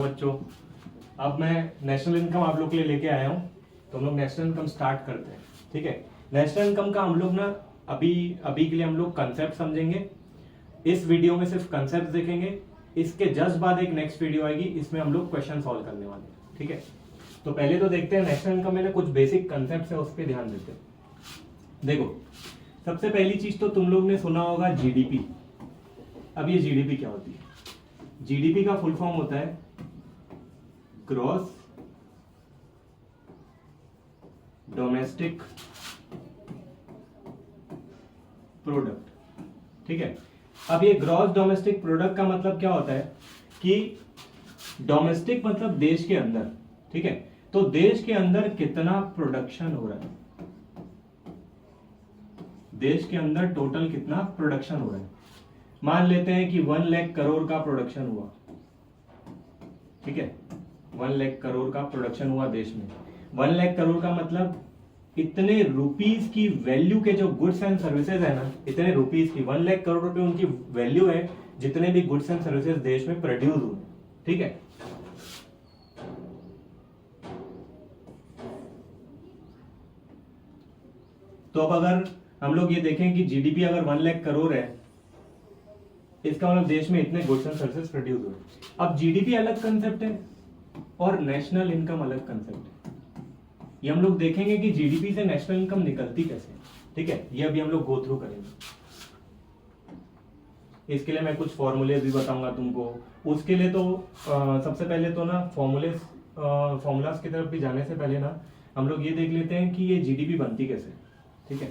बच्चों, अब मैं नेशनल इनकम आप लोग के लिए लेके आया हूँ। तो हम लोग नेशनल इनकम स्टार्ट करते हैं। ठीक है, नेशनल इनकम का हम लोग ना अभी अभी के लिए हम लोग कंसेप्ट समझेंगे। इस वीडियो में सिर्फ कंसेप्ट देखेंगे। इसके जस्ट बाद एक नेक्स्ट वीडियो आएगी, इसमें हम लोग क्वेश्चन सॉल्व करने वाले हैं। ठीक है, तो पहले तो देखते हैं नेशनल इनकम में ना कुछ बेसिक कंसेप्ट है, उस पर ध्यान देते हैं। देखो, सबसे पहली चीज तो तुम लोग ने सुना होगा जीडीपी। अब ये जीडीपी क्या होती है? जीडीपी का फुल फॉर्म होता है ग्रॉस डोमेस्टिक प्रोडक्ट। ठीक है, अब ये ग्रॉस डोमेस्टिक प्रोडक्ट का मतलब क्या होता है कि डोमेस्टिक मतलब देश के अंदर। ठीक है, तो देश के अंदर कितना प्रोडक्शन हो रहा है, देश के अंदर टोटल कितना प्रोडक्शन हो रहा है। मान लेते हैं कि 1 लाख करोड़ का प्रोडक्शन हुआ। ठीक है, 1 लाख करोड़ का प्रोडक्शन हुआ देश में। 1 लाख करोड़ का मतलब इतने रुपीस की वैल्यू के जो गुड्स एंड सर्विसेज है ना, इतने रुपीस की 1 लाख करोड़ रुपए उनकी वैल्यू है, जितने भी गुड्स एंड सर्विसेज देश में प्रोड्यूस हुए। ठीक है, तो अब अगर हम लोग ये देखें कि जीडीपी अगर 1 लाख करोड़ है, इसका मतलब देश में इतने गुड्स एंड सर्विसेज प्रोड्यूस हुए। अब जीडीपी अलग कंसेप्ट है और नेशनल इनकम अलग कंसेप्ट है। ये हम लोग देखेंगे कि जीडीपी से नेशनल इनकम निकलती कैसे। ठीक है, ये अभी हम लोग गो थ्रू करेंगे। इसके लिए मैं कुछ फॉर्मूले भी बताऊंगा तुमको। उसके लिए तो सबसे पहले तो ना फॉर्मूलाज की तरफ भी जाने से पहले ना हम लोग ये देख लेते हैं कि ये जीडीपी बनती कैसे। ठीक है,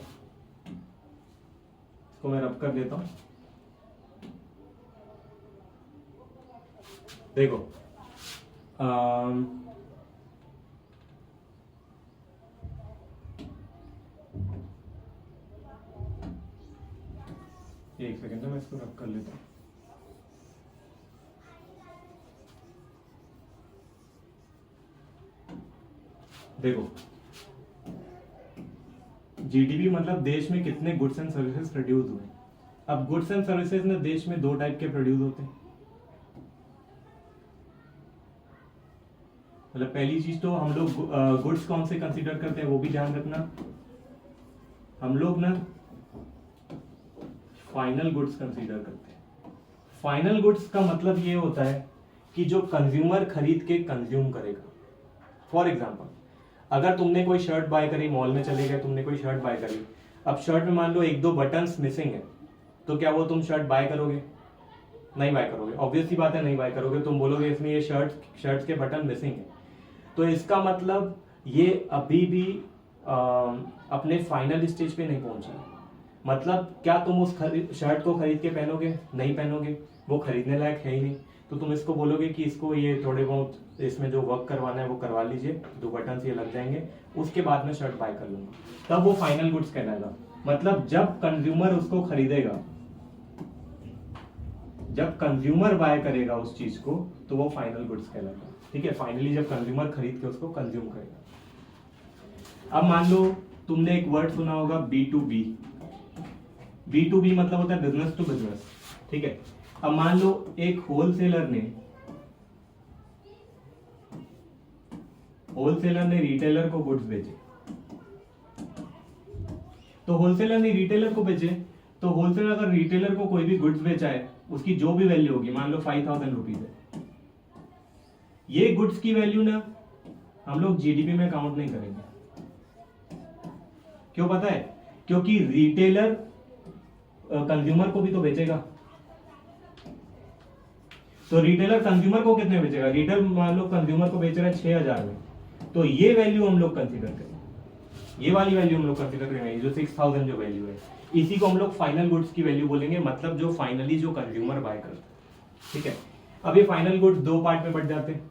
इसको मैं रब कर देता हूं। देखो, एक सेकेंड मैं इसको रब कर लेता हूं। देखो, जीडीपी मतलब देश में कितने गुड्स एंड सर्विसेज प्रोड्यूस हुए। अब गुड्स एंड सर्विसेज में देश में 2 टाइप के प्रोड्यूस होते हैं। मतलब पहली चीज तो हम लोग गुड्स कौन से कंसीडर करते हैं वो भी ध्यान रखना। हम लोग ना फाइनल गुड्स कंसीडर करते हैं। फाइनल गुड्स का मतलब ये होता है कि जो कंज्यूमर खरीद के कंज्यूम करेगा। फॉर एग्जांपल, अगर तुमने कोई शर्ट बाय करी, मॉल में चले गए, तुमने कोई शर्ट बाय करी। अब शर्ट में मान लो 1-2 बटन्स मिसिंग है, तो क्या वो तुम शर्ट बाय करोगे? नहीं बाय करोगे। ऑब्वियस सी बात है, नहीं बाय करोगे। तुम बोलोगे इसमें ये शर्ट्स के बटन मिसिंग है। तो इसका मतलब ये अभी भी अपने फाइनल स्टेज पे नहीं पहुंची। मतलब क्या तुम उस शर्ट को खरीद के पहनोगे? नहीं पहनोगे, वो खरीदने लायक है ही नहीं। तो तुम इसको बोलोगे कि इसको ये थोड़े बहुत इसमें जो वर्क करवाना है वो करवा लीजिए, 2 बटन ये लग जाएंगे, उसके बाद में शर्ट बाय कर लूंगा। तब वो फाइनल गुड्स कहलाएगा। मतलब जब कंज्यूमर उसको खरीदेगा, जब कंज्यूमर बाय करेगा उस चीज को, तो वो फाइनल गुड्स कहलाएगा। ठीक है, फाइनली जब कंज्यूमर खरीद के उसको कंज्यूम करेगा। अब मान लो तुमने एक वर्ड सुना होगा B2B। B2B मतलब होता है बिजनेस टू बिजनेस। ठीक है, अब मान लो एक होलसेलर ने रिटेलर को गुड्स बेचे। तो होलसेलर ने रिटेलर को बेचे, तो होलसेलर अगर रिटेलर को कोई भी गुड्स बेचा है, उसकी जो भी वैल्यू होगी, मान लो 5000 रुपीज है, ये गुड्स की वैल्यू ना हम लोग जीडीपी में काउंट नहीं करेंगे। क्यों पता है? क्योंकि रिटेलर कंज्यूमर को भी तो बेचेगा। तो रिटेलर कंज्यूमर को कितने बेचेगा? रिटेलर मान लो कंज्यूमर को बेच रहा है 6000 में, तो ये वैल्यू हम लोग कंसीडर करेंगे। ये वाली वैल्यू हम लोग कंसीडर करेंगे, जो 6000 जो वैल्यू है, इसी को हम लोग फाइनल गुड्स की वैल्यू बोलेंगे। मतलब जो फाइनली जो कंज्यूमर बाय करता है। ठीक है, अब ये फाइनल गुड्स 2 पार्ट में बट जाते हैं।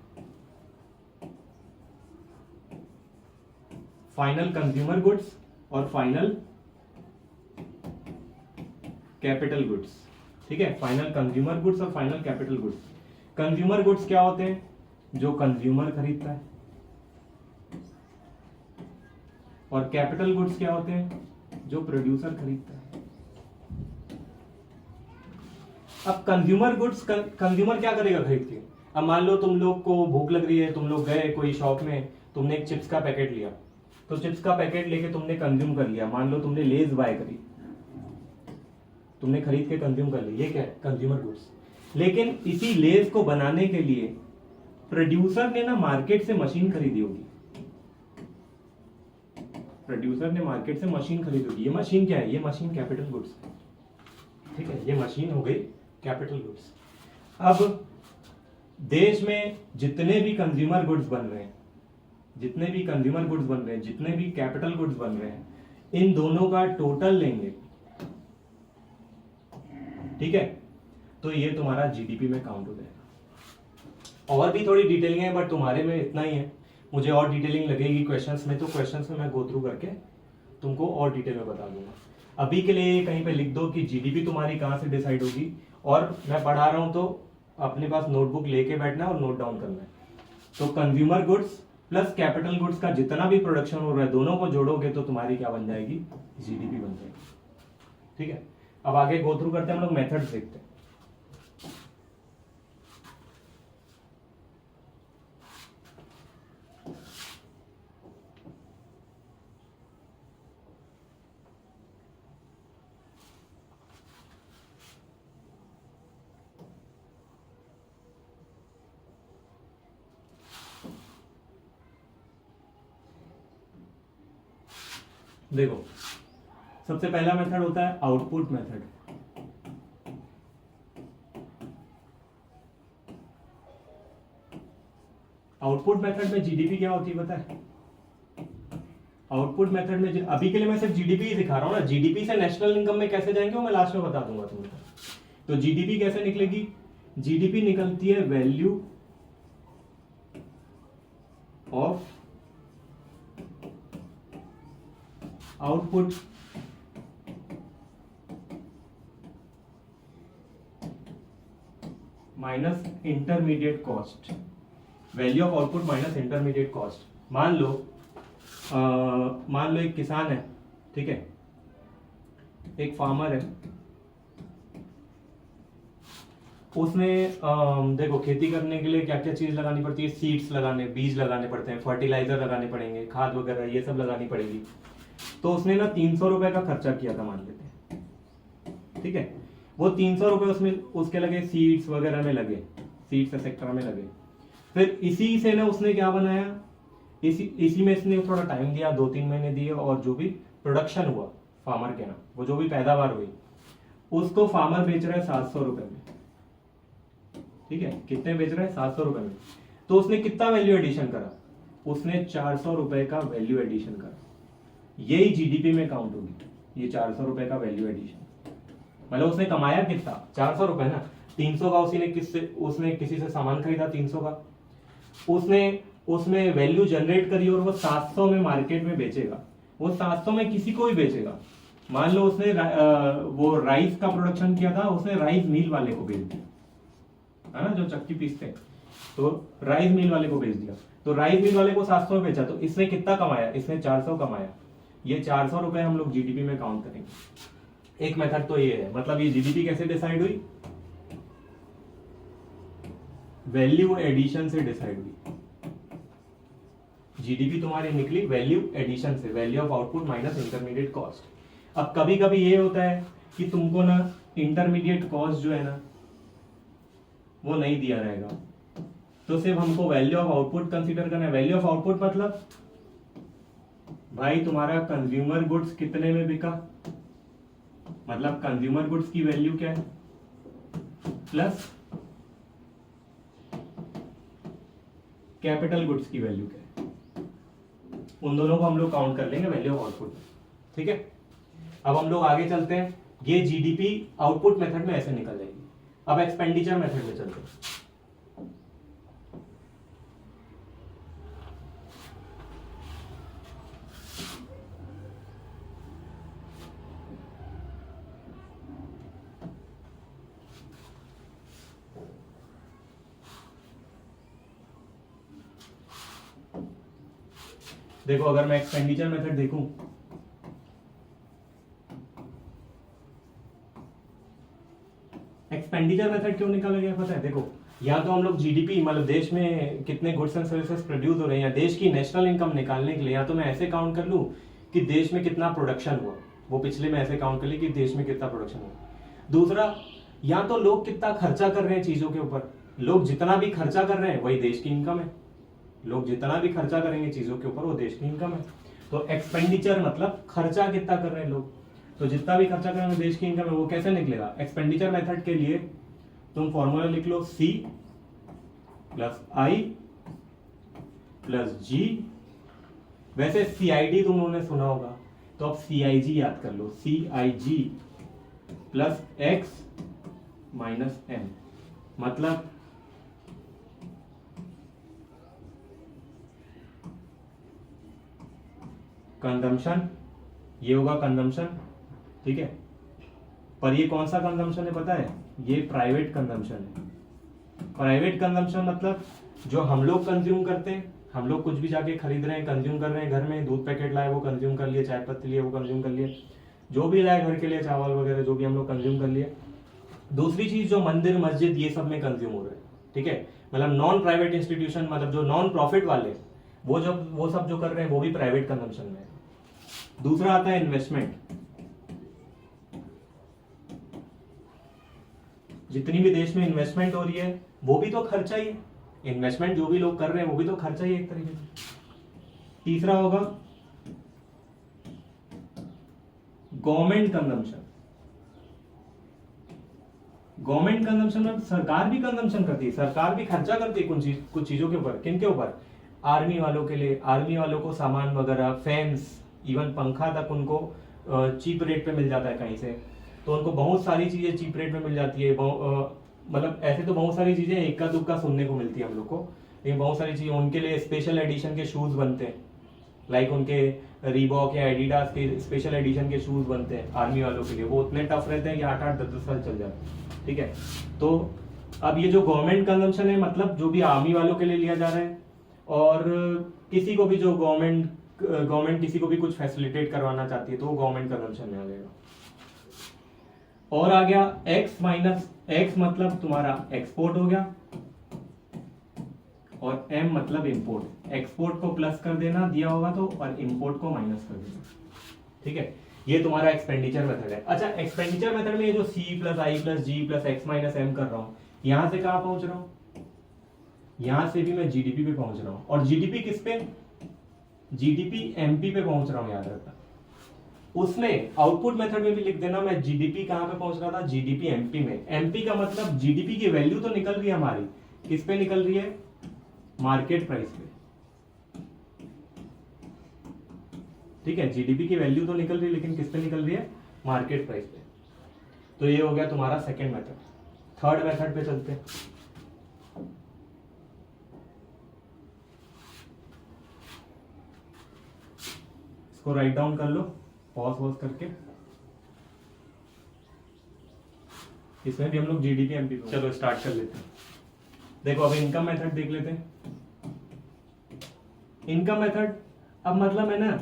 फाइनल कंज्यूमर गुड्स और फाइनल कैपिटल गुड्स। ठीक है, फाइनल कंज्यूमर गुड्स और final capital goods. Consumer goods क्या होते हैं? जो कंज्यूमर खरीदता है। और कैपिटल गुड्स क्या होते हैं? जो प्रोड्यूसर खरीदता है। अब कंज्यूमर गुड्स, कंज्यूमर क्या करेगा खरीद के? अब मान लो तुम लोग को भूख लग रही है, तुम लोग गए कोई शॉप में, तुमने एक चिप्स का पैकेट लिया, तो चिप्स का पैकेट लेके तुमने कंज्यूम कर लिया, मान लो तुमने लेज बाय करी, तुमने खरीद के कंज्यूम कर ली, ये क्या है? Consumer goods. लेकिन इसी लेज को बनाने के लिए प्रोड्यूसर ने ना मार्केट से मशीन खरीदी होगी, प्रोड्यूसर ने मार्केट से मशीन खरीदी होगी। ये मशीन क्या है? ये मशीन कैपिटल गुड्स है, ठीक है, ये मशीन हो गई कैपिटल गुड्स। अब देश में जितने भी कंज्यूमर गुड्स बन रहे हैं, जितने भी कंज्यूमर गुड्स बन रहे हैं, जितने भी कैपिटल गुड्स बन रहे हैं, इन दोनों का टोटल लेंगे, ठीक है, तो ये तुम्हारा जीडीपी में काउंट हो जाएगा। और भी थोड़ी डिटेलिंग है, बट तुम्हारे में इतना ही है, मुझे और डिटेलिंग लगेगी क्वेश्चंस में, तो क्वेश्चंस में मैं गो थ्रू करके तुमको और डिटेल में बता दूंगा। अभी के लिए कहीं पे लिख दो कि जीडीपी तुम्हारी कहाँ से डिसाइड होगी, और मैं पढ़ा रहा हूं तो अपने पास नोटबुक लेके बैठना है और नोट डाउन करना है। तो consumer goods plus capital goods का जितना भी प्रोडक्शन हो रहा है, दोनों को जोड़ोगे तो तुम्हारी क्या बन जाएगी? जीडीपी बन जाएगी, ठीक है। अब आगे गो थ्रू करते हैं, हम लोग मेथड्स देखते हैं। देखो, सबसे पहला मेथड होता है आउटपुट मेथड। आउटपुट मेथड में जीडीपी क्या होती है पता है? आउटपुट मेथड में अभी के लिए मैं सिर्फ जीडीपी ही दिखा रहा हूं ना, जीडीपी से नेशनल इनकम में कैसे जाएंगे वो मैं लास्ट में बता दूंगा तुमको। तो जीडीपी कैसे निकलेगी? जीडीपी निकलती है value of output minus intermediate cost, value of output minus intermediate cost. मान लो एक किसान है, ठीक है, एक फार्मर है, उसने देखो खेती करने के लिए क्या क्या चीज लगानी पड़ती है? सीड्स लगाने, बीज लगाने पड़ते हैं, फर्टिलाइजर लगाने पड़ेंगे, खाद वगैरह ये सब लगानी पड़ेगी। तो उसने ना 300 रुपए का खर्चा किया था मान लेते हैं, ठीक है। वो 300 रुपए उसमें उसके लगे, सीड्स वगैरह में लगे, सीड्स सेक्टर में लगे। फिर इसी से ना उसने क्या बनाया, इसी में इसने थोड़ा टाइम दिया, 2-3 महीने दिए, और जो भी प्रोडक्शन हुआ फार्मर के ना, वो जो भी पैदावार हुई, उसको फार्मर बेच रहा है 700 रुपए में, ठीक है। कितने बेच रहा है? 700 रुपए में। तो उसने कितना वैल्यू एडिशन करा? उसने 400 रुपए का वैल्यू एडिशन करा। यही जीडीपी में काउंट होगी, ये 400 रुपए का वैल्यू एडिशन। मतलब उसने कमाया कितना? 400 रुपए ना। 300 का उसने किसी से सामान खरीदा 300 का, उसने उसमें वैल्यू जनरेट करी और वो 700 में मार्केट में बेचेगा। वो 700 में किसी को भी बेचेगा। मान लो उसने वो राइस का प्रोडक्शन किया था, उसने राइस मिल वाले को बेच दिया, है ना, जो चक्की पीसते हैं, तो राइस मिल वाले को बेच दिया। तो राइस मिल वाले को 700 में बेचा, तो इसने कितना कमाया? इसने 400 कमाया। ये 400 रुपए हम लोग जीडीपी में काउंट करेंगे। एक मेथड तो ये है। मतलब ये जीडीपी कैसे डिसाइड हुई? वैल्यू एडिशन से डिसाइड हुई। जीडीपी तुम्हारी निकली वैल्यू एडिशन से, value of output minus intermediate cost. अब कभी कभी ये होता है कि तुमको ना इंटरमीडिएट कॉस्ट जो है ना वो नहीं दिया रहेगा, तो सिर्फ हमको वैल्यू ऑफ आउटपुट कंसीडर करना है। वैल्यू ऑफ आउटपुट मतलब भाई तुम्हारा कंज्यूमर गुड्स कितने में बिका, मतलब कंज्यूमर गुड्स की वैल्यू क्या है, प्लस कैपिटल गुड्स की वैल्यू क्या है। उन दोनों को हम लोग काउंट कर लेंगे वैल्यू ऑफ आउटपुट, ठीक है। अब हम लोग आगे चलते हैं। ये जीडीपी आउटपुट मेथड में ऐसे निकल जाएगी। अब एक्सपेंडिचर मेथड में चलते हैं। देखो, अगर मैं एक्सपेंडिचर मेथड देखूं, एक्सपेंडिचर मेथड क्यों निकाला गया पता है? देखो, या तो हम लोग जीडीपी मतलब देश में कितने गुड्स एंड सर्विसेज प्रोड्यूस हो रहे हैं या देश की नेशनल इनकम निकालने के लिए, या तो मैं ऐसे काउंट कर लूँ कि देश में कितना प्रोडक्शन हुआ, वो पिछले में ऐसे काउंट कर ली कि देश में कितना प्रोडक्शन हुआ। दूसरा, या तो लोग कितना खर्चा कर रहे हैं चीजों के ऊपर, लोग जितना भी खर्चा कर रहे हैं वही देश की इनकम है, लोग जितना भी खर्चा करेंगे चीजों के ऊपर वो देश की इनकम है। तो एक्सपेंडिचर मतलब खर्चा कितना कर रहे हैं लोग, तो जितना भी खर्चा करेंगे देश की इनकम है। वो कैसे निकलेगा? एक्सपेंडिचर मेथड के लिए तुम फॉर्मूला लिख लो C plus I plus G। वैसे CID तुम लोगों ने सुना होगा, तो अब CIG याद कर लो, CIG plus X minus M। मतलब कंजम्पशन, ये होगा कंजम्पशन, ठीक है। पर ये कौन सा कंजम्पशन है पता है? ये प्राइवेट कंजम्पशन है। प्राइवेट कंजम्पशन मतलब जो हम लोग कंज्यूम करते हैं, हम लोग कुछ भी जाके खरीद रहे हैं, कंज्यूम कर रहे हैं, घर में दूध पैकेट लाए वो कंज्यूम कर लिए, चाय पत्ती लिए वो कंज्यूम कर लिए, जो भी लाए घर के लिए चावल वगैरह जो भी हम लोग कंज्यूम कर लिए। दूसरी चीज जो मंदिर मस्जिद ये सब में कंज्यूम हो रहे हैं, ठीक है। मतलब नॉन प्राइवेट इंस्टीट्यूशन, मतलब जो नॉन प्रॉफिट वाले, वो सब जो कर रहे हैं वो भी प्राइवेट कंजम्पशन में है। दूसरा आता है इन्वेस्टमेंट। जितनी भी देश में इन्वेस्टमेंट हो रही है वो भी तो खर्चा ही है, इन्वेस्टमेंट जो भी लोग कर रहे हैं वो भी तो खर्चा ही है एक तरीके से। तीसरा होगा गवर्नमेंट कंजम्पशन। गवर्नमेंट कंजम्पशन में सरकार भी कंजम्पशन करती है, सरकार भी खर्चा करती है कुछ चीजों के ऊपर। किन के ऊपर? आर्मी वालों के लिए, आर्मी वालों को सामान वगैरह, फैंस, इवन पंखा तक उनको चीप रेट पे मिल जाता है कहीं से, तो उनको बहुत सारी चीजें चीप रेट में मिल जाती है। मतलब ऐसे तो बहुत सारी चीजें इक्का दुक्का सुनने को मिलती है हम लोग को, लेकिन बहुत सारी चीजें उनके लिए स्पेशल एडिशन के शूज बनते हैं, लाइक उनके रीबॉक या एडिडास के स्पेशल एडिशन के शूज बनते हैं आर्मी वालों के लिए, वो उतने टफ रहते हैं कि 8-8 10-10 साल चल जाते हैं, ठीक है। तो अब ये जो गवर्नमेंट कंजम्पशन है, मतलब जो भी आर्मी वालों के लिए लिया जा रहा है, और किसी को भी जो गवर्नमेंट किसी को भी कुछ फैसिलिटेट करवाना चाहती है तो वो गवर्नमेंट कंजम्पशन में आ जाएगा। और आ गया x माइनस एक्स, मतलब तुम्हारा एक्सपोर्ट हो गया, और m मतलब इंपोर्ट। एक्सपोर्ट को प्लस कर देना दिया होगा तो, और इंपोर्ट को माइनस कर देना, ठीक है। ये तुम्हारा एक्सपेंडिचर मेथड है। अच्छा, एक्सपेंडिचर मेथड में ये जो C plus I plus G plus X minus M कर रहा हूं, यहां से कहां पहुंच रहा हूं? यहां से भी मैं जीडीपी पे पहुंच रहा हूं, और जीडीपी किस पे? जीडीपी एमपी पे पहुंच रहा हूं, याद रखना। उसमें आउटपुट मेथड में भी लिख देना मैं जीडीपी कहां पे पहुंच रहा था, जीडीपी एमपी में। एमपी का मतलब जीडीपी की वैल्यू तो निकल रही है हमारी, किस पे निकल रही है? मार्केट प्राइस पे, ठीक है। जीडीपी की वैल्यू तो निकल रही है, लेकिन किस पे निकल रही है? मार्केट प्राइस पे। तो ये हो गया तुम्हारा सेकेंड मेथड। थर्ड मेथड पे चलते हैं। इसको राइट डाउन कर लो पॉज करके। इसमें भी हम लोग जीडीपी एमपी, चलो स्टार्ट कर लेते हैं। देखो अब इनकम मेथड देख लेते हैं। इनकम मेथड, अब मतलब मैं ना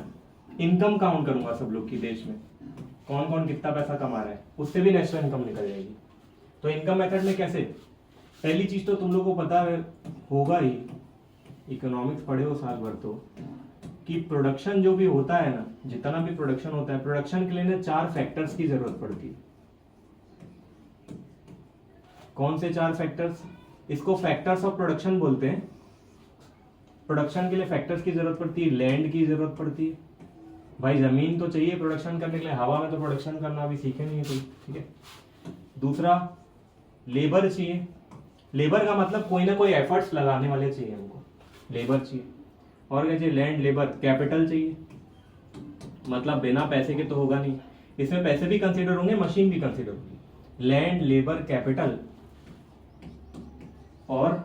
इनकम काउंट करूंगा सब लोग की, देश में कौन कौन कितना पैसा कमा रहा है, उससे भी नेशनल इनकम निकल जाएगी। तो इनकम मेथड में कैसे? पहली चीज तो तुम लोग को पता है होगा ही, इकोनॉमिक्स पढ़े हो साल भर तो, कि प्रोडक्शन जो भी होता है ना, जितना भी प्रोडक्शन होता है, प्रोडक्शन के लिए ना 4 फैक्टर्स की जरूरत पड़ती है। कौन से 4 फैक्टर्स? इसको फैक्टर्स ऑफ प्रोडक्शन बोलते हैं। प्रोडक्शन के लिए फैक्टर्स की जरूरत पड़ती है। लैंड की जरूरत पड़ती है, भाई जमीन तो चाहिए प्रोडक्शन करने के लिए, हवा में तो प्रोडक्शन करना अभी सीखे नहीं है कोई, ठीक है। दूसरा, लेबर चाहिए। लेबर का मतलब कोई ना कोई एफर्ट्स लगाने वाले चाहिए हमको, लेबर चाहिए। और क्या चाहिए? लैंड, लेबर, कैपिटल चाहिए, मतलब बिना पैसे के तो होगा नहीं, इसमें पैसे भी कंसीडर होंगे, मशीन भी कंसीडर होगी। लैंड, लेबर, कैपिटल, और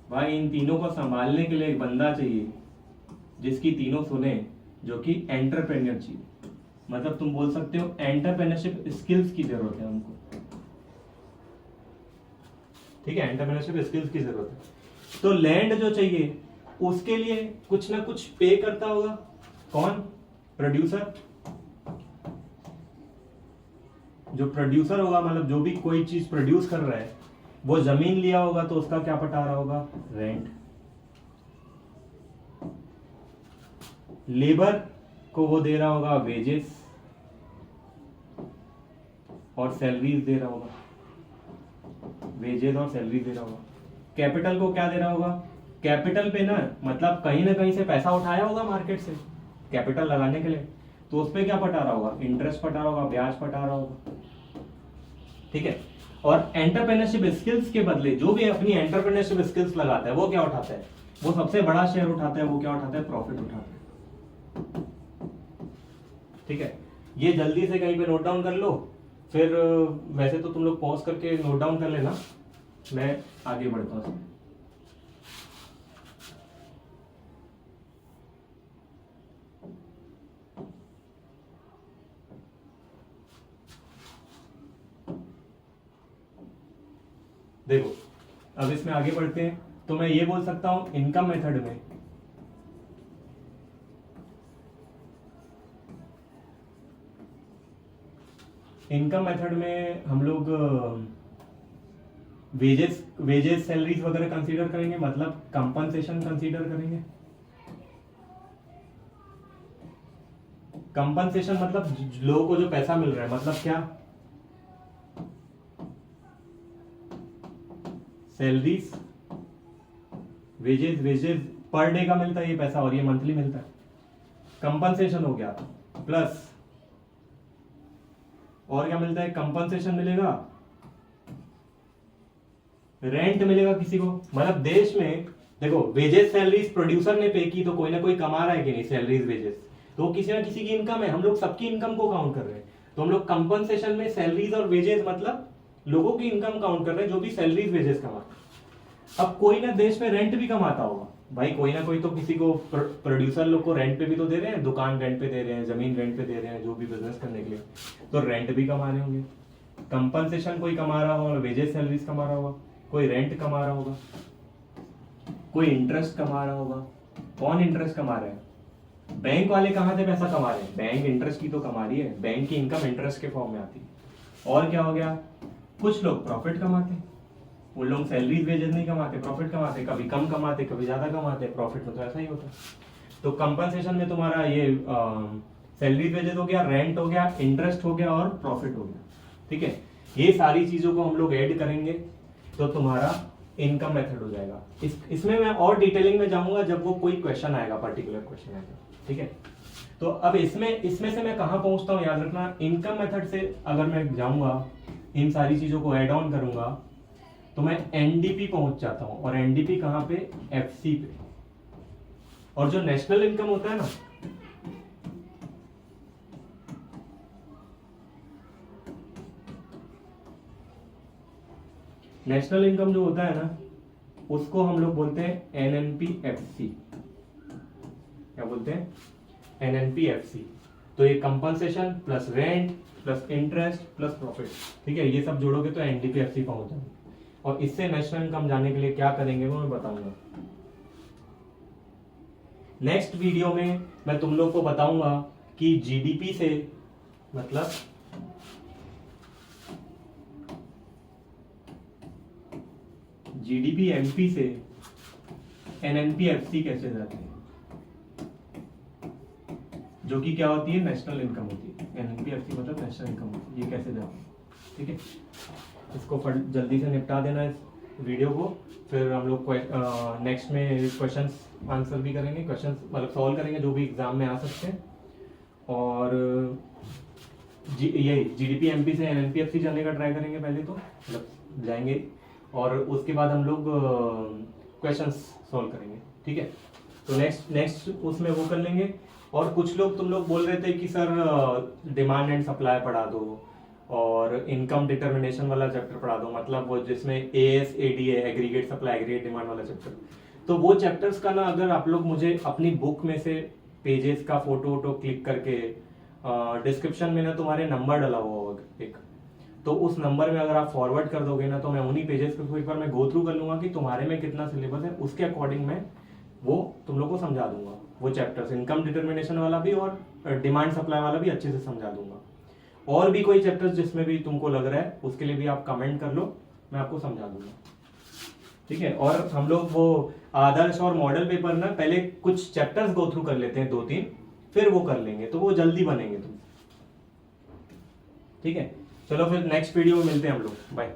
भाई इन तीनों को संभालने के लिए एक बंदा चाहिए जिसकी तीनों सुने, जो कि एंटरप्रेन्योर चाहिए। मतलब तुम बोल सकते हो एंटरप्रेन्योरशिप स्किल्स की जरूरत है हमको, ठीक है। एंटरप्रेन्योरशिप स्किल्स की जरूरत है। तो लैंड जो चाहिए उसके लिए कुछ ना कुछ पे करता होगा, कौन? प्रोड्यूसर। जो प्रोड्यूसर होगा, मतलब जो भी कोई चीज प्रोड्यूस कर रहा है वो जमीन लिया होगा तो उसका क्या पटा रहा होगा, रेंट। लेबर को वो दे रहा होगा वेजेस और सैलरीज दे रहा होगा, वेजेस और सैलरी दे रहा होगा। कैपिटल को क्या दे रहा होगा, कैपिटल पे ना मतलब कहीं ना कहीं से पैसा उठाया होगा मार्केट से कैपिटल लगाने के लिए, तो उस पर क्या पटा रहा होगा, इंटरेस्ट पटा रहा होगा, ब्याज पटा रहा होगा, ठीक है। और एंटरप्रेन्योरशिप स्किल्स के बदले जो भी अपनी एंटरप्रेन्योरशिप स्किल्स लगाता है वो क्या उठाता है, वो सबसे बड़ा शेयर उठाता है, वो क्या उठाता है, प्रॉफिट उठाता है, ठीक है। ये जल्दी से कहीं पे नोट डाउन कर लो, फिर वैसे तो तुम लोग पॉज करके नोट डाउन कर लेना, मैं आगे बढ़ता हूँ। देखो अब इसमें आगे बढ़ते हैं, तो मैं ये बोल सकता हूं इनकम मेथड में हम लोग वेजेस सैलरीज वगैरह कंसीडर करेंगे, मतलब कंपनसेशन कंसीडर करेंगे। कंपनसेशन मतलब लोगों को जो पैसा मिल रहा है, मतलब क्या, सैलरीज, वेजेस पर डे का मिलता है ये पैसा और ये मंथली मिलता है, कंपनसेशन हो गया। प्लस और क्या मिलता है, कंपनसेशन मिलेगा, रेंट मिलेगा किसी को, मतलब देश में देखो वेजेस सैलरीज प्रोड्यूसर ने पे की तो कोई ना कोई कमा रहा है कि नहीं, सैलरीज वेजेस, तो किसी ना किसी की इनकम है, हम लोग सबकी इनकम को काउंट कर रहे हैं, तो हम लोग कंपनसेशन में सैलरीज और वेजेस मतलब लोगों की इनकम काउंट कर रहे हैं जो भी सैलरीज वेजेस कमाते हैं। अब कोई ना देश में रेंट भी कमाता होगा भाई, कोई ना कोई तो किसी को प्रोड्यूसर लोग को रेंट पे भी तो दे रहे हैं, दुकान रेंट पे दे रहे हैं, जमीन रेंट पे दे रहे हैं, जो भी बिजनेस करने के लिए, तो रेंट भी कमा रहे होंगे। कंपनसेशन कोई कमा रहा होगा, वेजेस सैलरीज कमा रहा होगा, कोई रेंट कमा रहा होगा, कोई इंटरेस्ट कमा रहा होगा। कौन इंटरेस्ट कमा रहा है, बैंक वाले कहां से पैसा कमा रहे हैं, बैंक इंटरेस्ट की तो कमा रही है, बैंक की इनकम इंटरेस्ट के फॉर्म में आती है। और क्या हो गया, कुछ लोग प्रॉफिट कमाते हैं, वो लोग सैलरीज वेजेस नहीं कमाते, प्रॉफिट कमाते, कभी कम कमाते कभी ज्यादा कमाते, प्रॉफिट में तो ऐसा ही होता है। तो कंपनसेशन में तुम्हारा ये सैलरीज वेजेस हो गया, रेंट हो गया, इंटरेस्ट हो गया और प्रॉफिट हो गया, ठीक है। ये सारी चीजों को हम लोग ऐड करेंगे तो तुम्हारा इनकम मेथड हो जाएगा। इसमें मैं और डिटेलिंग में जाऊंगा जब वो कोई क्वेश्चन आएगा, पर्टिकुलर क्वेश्चन आएगा, ठीक है। तो अब इसमें से मैं कहां पहुंचता हूं, याद रखना, इनकम मेथड से अगर मैं जाऊंगा, इन सारी चीजों को ऐड ऑन करूंगा तो मैं एनडीपी पहुंच जाता हूं, और एनडीपी कहां पे, एफसी पे। और जो नेशनल इनकम होता है ना, नेशनल इनकम जो होता है ना, उसको हम लोग बोलते हैं एनएनपीएफसी। क्या बोलते हैं, एनएनपीएफसी। तो ये compensation plus rent plus interest plus profit, ठीक है, ये सब जोड़ोगे तो एनडीपीएफसी पहुंच जाएंगे। और इससे नेशनल इनकम जाने के लिए क्या करेंगे वो मैं बताऊंगा नेक्स्ट वीडियो में। मैं तुम लोग को बताऊंगा कि जीडीपी से मतलब जीडीपी एमपी से एनएनपीएफसी कैसे जाते हैं, जो कि क्या होती है, नेशनल इनकम होती है। एनएनपीएफसी मतलब नेशनल इनकम होती है, ये कैसे जाते हैं, ठीक है। इसको जल्दी से निपटा देना इस वीडियो को, फिर हम लोग नेक्स्ट में क्वेश्चंस आंसर भी करेंगे, क्वेश्चंस मतलब सॉल्व करेंगे जो भी एग्जाम में आ सकते हैं। और यही जीडीपी एमपी से एनएनपीएफसी जाने का ट्राई करेंगे पहले तो, मतलब जाएंगे, और उसके बाद हम लोग क्वेश्चंस सॉल्व करेंगे, ठीक है। तो नेक्स्ट उसमें वो कर लेंगे। और कुछ लोग तुम लोग बोल रहे थे कि सर डिमांड एंड सप्लाई पढ़ा दो और इनकम डिटर्मिनेशन वाला चैप्टर पढ़ा दो, मतलब वो जिसमें as ADA aggregate supply aggregate demand वाला चैप्टर। तो वो चैप्टर्स का ना अगर आप लोग मुझे अपनी बुक में से पेजेस का फोटो वोटो क्लिक करके डिस्क्रिप्शन में ना तुम्हारे नंबर डला हुआ होगा एक, तो उस नंबर में अगर आप फॉरवर्ड कर दोगे ना, तो मैं उन्हीं पेजेस को एक बार मैं गो थ्रू कर लूंगा कि तुम्हारे में कितना सिलेबस है, उसके अकॉर्डिंग मैं वो तुम लोग को समझा दूंगा। वो चैप्टर्स इनकम डिटर्मिनेशन वाला भी और डिमांड सप्लाई वाला भी अच्छे से समझा दूंगा। और भी कोई चैप्टर्स जिसमें भी तुमको लग रहा है उसके लिए भी आप कमेंट कर लो, मैं आपको समझा दूंगा, ठीक है। और हम लोग वो आदर्श और मॉडल पेपर ना पहले कुछ चैप्टर्स गो थ्रू कर लेते हैं 2-3, फिर वो कर लेंगे, तो वो जल्दी बनेंगे तुम, ठीक है। चलो फिर नेक्स्ट वीडियो में मिलते हैं हम लोग, बाय।